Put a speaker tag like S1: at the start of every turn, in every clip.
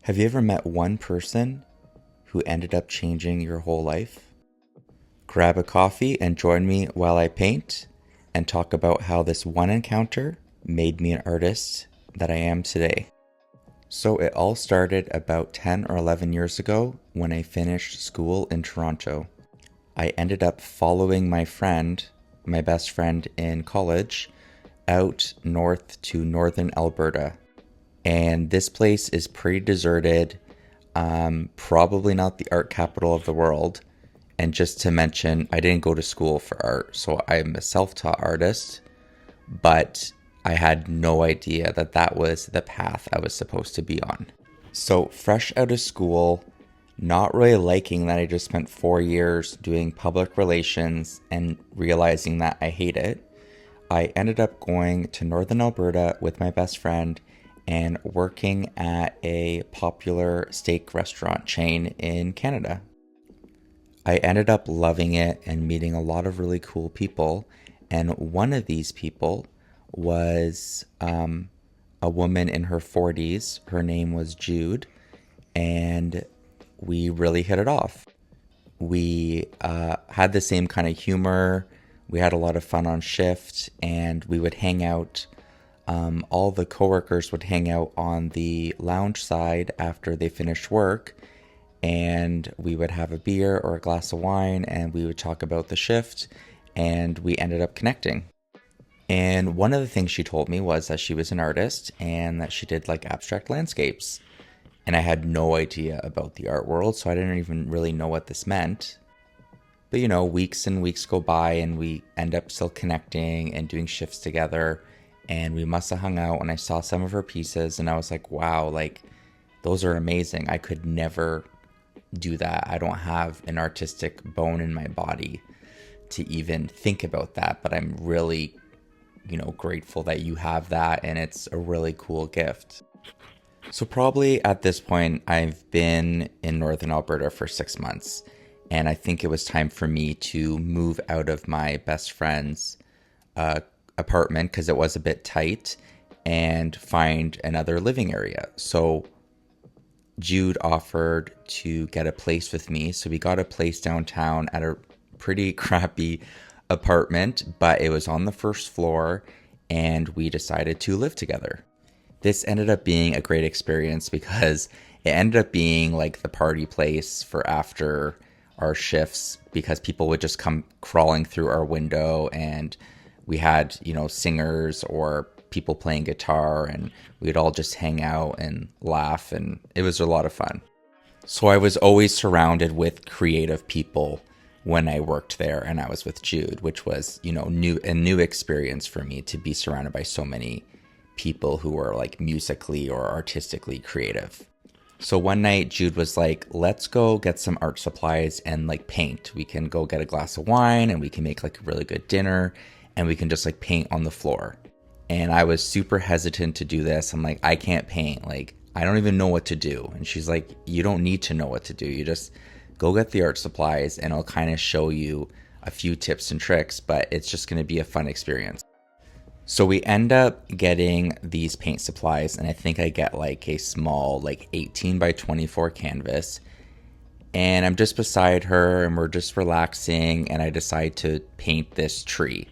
S1: Have you ever met one person who ended up changing your whole life? Grab a coffee and join me while I paint and talk about how this one encounter made me an artist that I am today. So it all started about 10 or 11 years ago when I finished school in Toronto. I ended up following my best friend in college, out north to northern Alberta. And this place is pretty deserted, probably not the art capital of the world. And just to mention, I didn't go to school for art, so I'm a self-taught artist, but I had no idea that that was the path I was supposed to be on. So fresh out of school, not really liking that I just spent 4 years doing public relations and realizing that I hate it, I ended up going to northern Alberta with my best friend and working at a popular steak restaurant chain in Canada. I ended up loving it and meeting a lot of really cool people. And one of these people was a woman in her 40s. Her name was Jude. And we really hit it off. We had the same kind of humor. We had a lot of fun on shift, and we would hang out. All the coworkers would hang out on the lounge side after they finished work, and we would have a beer or a glass of wine, and we would talk about the shift, and we ended up connecting. And one of the things she told me was that she was an artist and that she did like abstract landscapes. And I had no idea about the art world, so I didn't even really know what this meant. But weeks and weeks go by and we end up still connecting and doing shifts together. And we must have hung out, and I saw some of her pieces and I was like, wow, like those are amazing. I could never do that. I don't have an artistic bone in my body to even think about that, but I'm really, grateful that you have that, and it's a really cool gift. So probably at this point, I've been in northern Alberta for 6 months, and I think it was time for me to move out of my best friend's apartment because it was a bit tight and find another living area. So Jude offered to get a place with me. So we got a place downtown at a pretty crappy apartment, but it was on the first floor, and we decided to live together. This ended up being a great experience because it ended up being like the party place for after our shifts, because people would just come crawling through our window, and we had, singers or people playing guitar, and we'd all just hang out and laugh, and it was a lot of fun. So I was always surrounded with creative people when I worked there and I was with Jude, which was, a new experience for me to be surrounded by so many people who were like musically or artistically creative. So one night Jude was like, let's go get some art supplies and like paint. We can go get a glass of wine and we can make like a really good dinner, and we can just like paint on the floor. And I was super hesitant to do this. I'm like, I can't paint. Like, I don't even know what to do. And she's like, you don't need to know what to do. You just go get the art supplies and I'll kind of show you a few tips and tricks, but it's just going to be a fun experience. So we end up getting these paint supplies, and I think I get like a small, like 18 by 24 canvas. And I'm just beside her and we're just relaxing, and I decide to paint this tree.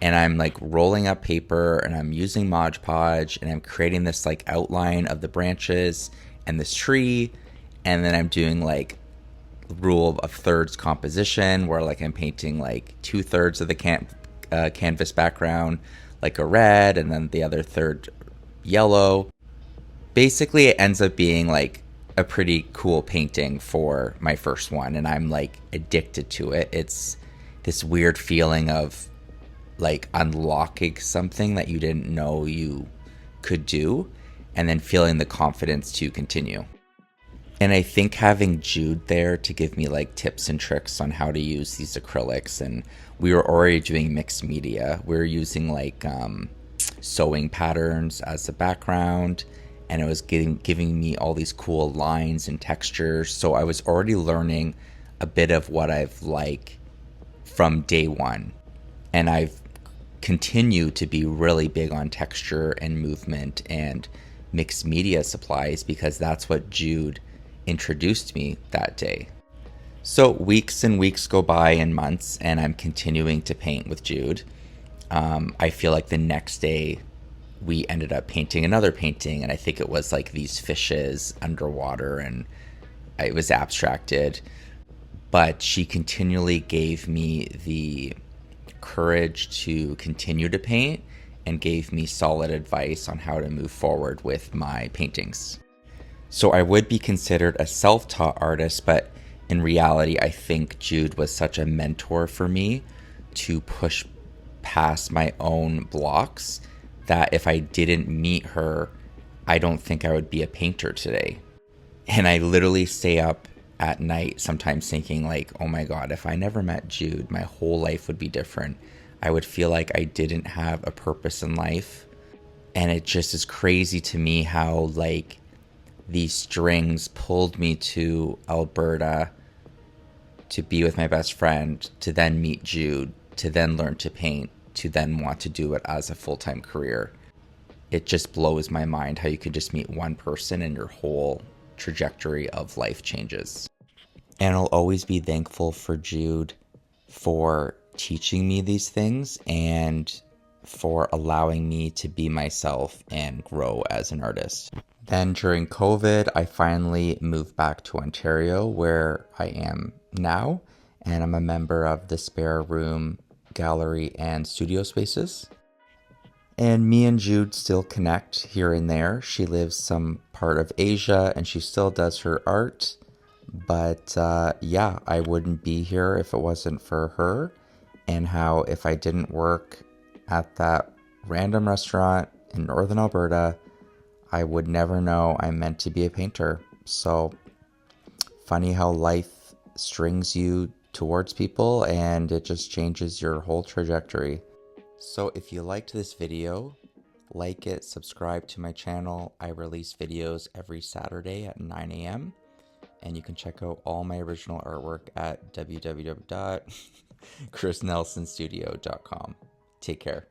S1: And I'm like rolling up paper and I'm using Mod Podge and I'm creating this like outline of the branches and this tree. And then I'm doing like rule of thirds composition, where like I'm painting like 2/3 of the canvas background like a red, and then the other third yellow. Basically, it ends up being like a pretty cool painting for my first one, and I'm like addicted to it. It's this weird feeling of like unlocking something that you didn't know you could do, and then feeling the confidence to continue. And I think having Jude there to give me like tips and tricks on how to use these acrylics, and we were already doing mixed media. We were using like sewing patterns as the background, and it was giving me all these cool lines and textures. So I was already learning a bit of what I've like from day one. And I've continued to be really big on texture and movement and mixed media supplies because that's what Jude introduced me that day. So weeks and weeks go by and months, and I'm continuing to paint with Jude. I feel like the next day we ended up painting another painting, and I think it was like these fishes underwater, and it was abstracted. But she continually gave me the courage to continue to paint and gave me solid advice on how to move forward with my paintings. So I would be considered a self-taught artist, but in reality, I think Jude was such a mentor for me to push past my own blocks that if I didn't meet her, I don't think I would be a painter today. And I literally stay up at night sometimes thinking like, oh my God, if I never met Jude, my whole life would be different. I would feel like I didn't have a purpose in life. And it just is crazy to me how like these strings pulled me to Alberta to be with my best friend, to then meet Jude, to then learn to paint, to then want to do it as a full-time career. It just blows my mind how you could just meet one person and your whole trajectory of life changes. And I'll always be thankful for Jude for teaching me these things and for allowing me to be myself and grow as an artist. Then during COVID, I finally moved back to Ontario where I am now, and I'm a member of the Spare Room Gallery and Studio Spaces. And me and Jude still connect here and there. She lives some part of Asia and she still does her art. But yeah, I wouldn't be here if it wasn't for her, and how if I didn't work at that random restaurant in Northern Alberta, I would never know I'm meant to be a painter. So funny how life strings you towards people and it just changes your whole trajectory. So if you liked this video, like it, subscribe to my channel. I release videos every Saturday at 9 a.m. And you can check out all my original artwork at www.chrisnelsonstudio.com. Take care.